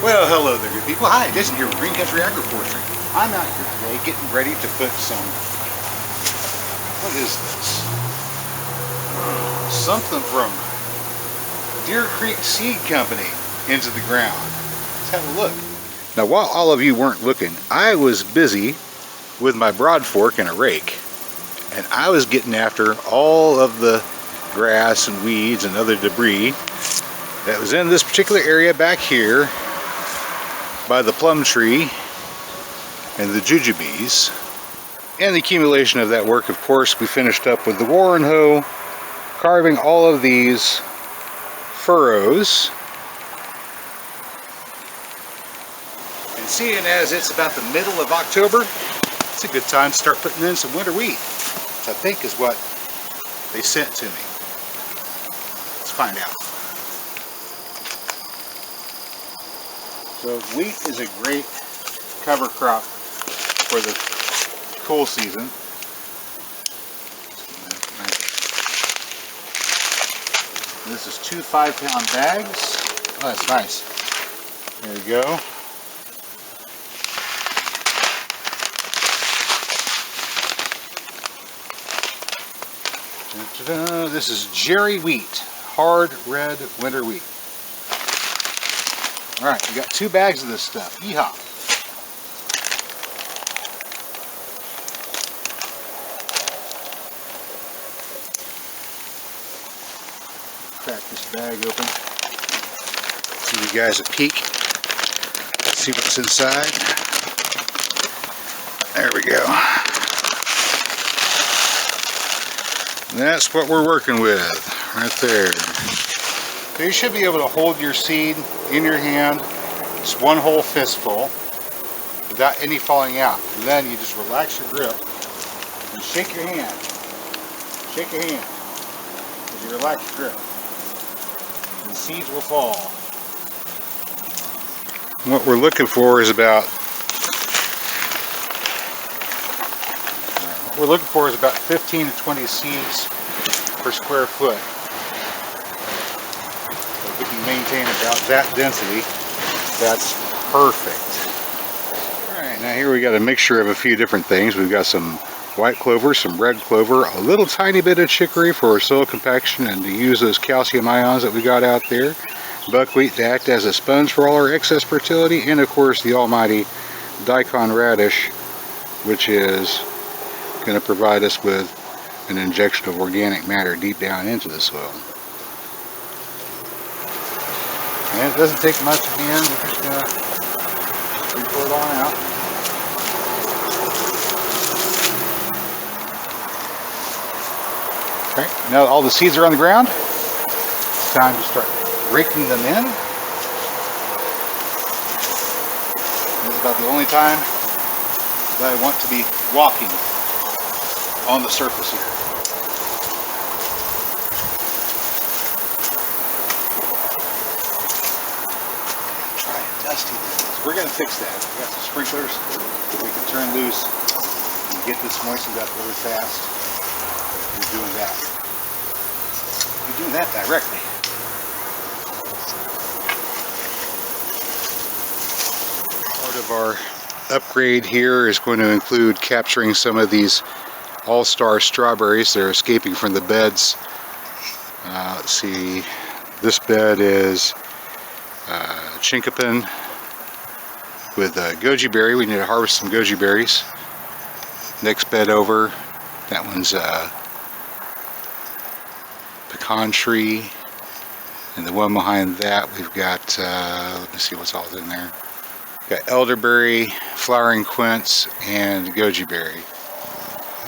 Well, hello there, good people. Hi, Jason here with Green Country Agroforestry. I'm out here today getting ready to put some, what is this? Something from Deer Creek Seed Company into the ground. Let's have a look. Now, while all of you weren't looking, I was busy with my broad fork and a rake, and I was getting after all of the grass and weeds and other debris that was in this particular area back here by the plum tree and the jujubes. And the accumulation of that work, of course, we finished up with the Warren hoe, carving all of these furrows. And seeing as it's about the middle of October, it's a good time to start putting in some winter wheat, which I think is what they sent to me. Let's find out. So wheat is a great cover crop for the cool season. This is 2 5-pound bags. Oh, that's nice. There we go. Ta-da. This is Jerry wheat, hard red winter wheat. All right, we got 2 bags of this stuff. Yeehaw! Crack this bag open. Give you guys a peek. Let's see what's inside. There we go. And that's what we're working with right there. So you should be able to hold your seed in your hand, just one whole fistful, without any falling out. And then you just relax your grip and shake your hand. Shake your hand as you relax your grip. And the seeds will fall. What we're looking for is about 15 to 20 seeds per square foot. If we can maintain about that density, that's perfect. Alright, now here we got a mixture of a few different things. We've got some white clover, some red clover, a little tiny bit of chicory for soil compaction and to use those calcium ions that we got out there. Buckwheat to act as a sponge for all our excess fertility, and of course the almighty daikon radish, which is going to provide us with an injection of organic matter deep down into the soil. And it doesn't take much again, we're just going to pull it on out. Okay, now all the seeds are on the ground, it's time to start raking them in. This is about the only time that I want to be walking on the surface here. Dusty this is. We're going to fix that. We got some sprinklers we can turn loose and get this moistened up really fast. We're doing that. We're doing that directly. Part of our upgrade here is going to include capturing some of these all-star strawberries. They're escaping from the beds. Let's see. This bed is chinkapin with goji berry. We need to harvest some goji berries. Next bed over, that one's pecan tree, and the one behind that we've got let me see what's all in there. We've got elderberry, flowering quince, and goji berry.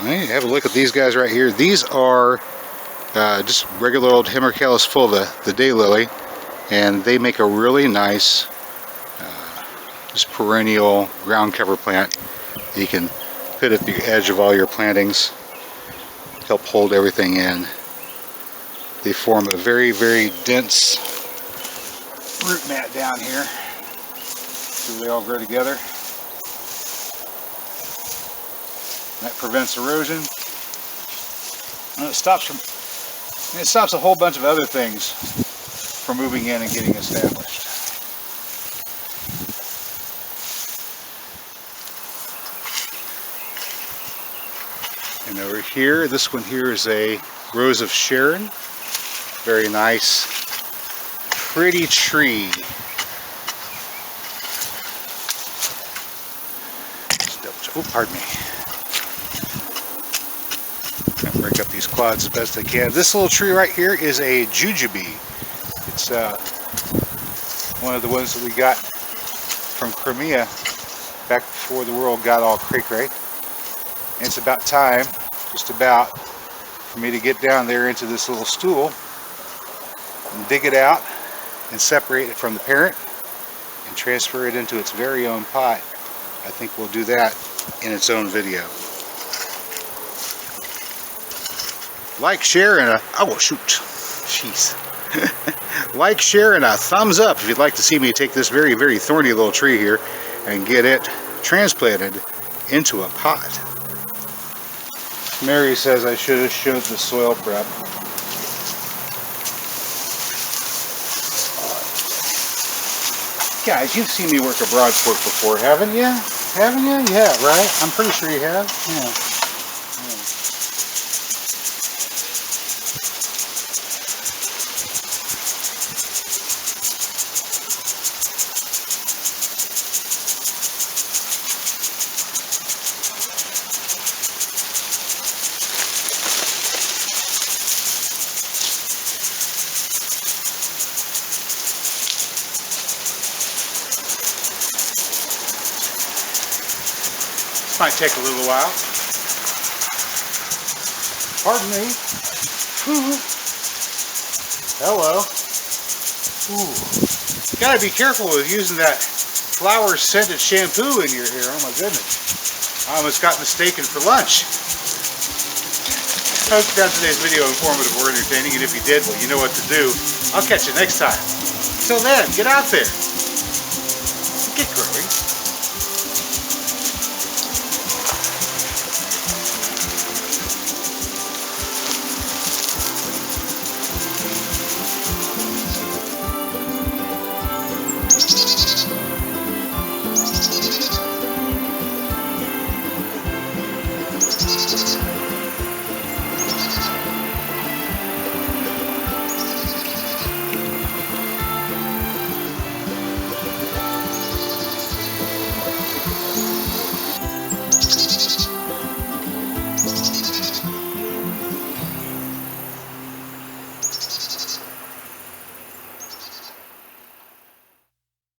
Right, have a look at these guys right here. These are just regular old Hemercalis fulva, the daylily, and they make a really nice just perennial ground cover plant that you can put at the edge of all your plantings, help hold everything in. They form a very, very dense root mat down here, so they all grow together. That prevents erosion. And it stops a whole bunch of other things from moving in and getting established. And over here, this one here is a Rose of Sharon. Very nice, pretty tree. Oh, pardon me. I'll break up these quads as best I can. This little tree right here is a jujube. It's one of the ones that we got from Crimea back before the world got all cray-cray. And it's about time, just about, for me to get down there into this little stool and dig it out and separate it from the parent and transfer it into its very own pot. I think we'll do that in its own video. Like, share, and oh shoot, jeez. Like, share, and a thumbs up if you'd like to see me take this very, very thorny little tree here and get it transplanted into a pot. Mary says I should have showed the soil prep. Guys, you've seen me work a broadport before, haven't you? Haven't you? You have, right? I'm pretty sure you have. Yeah. Might take a little while. Pardon me. Ooh. Hello. Ooh. Gotta be careful with using that flower scented shampoo in your hair. Oh my goodness. I almost got mistaken for lunch. I hope you found today's video informative or entertaining, and if you did, well, you know what to do. I'll catch you next time. Until then, get out there. Get growing.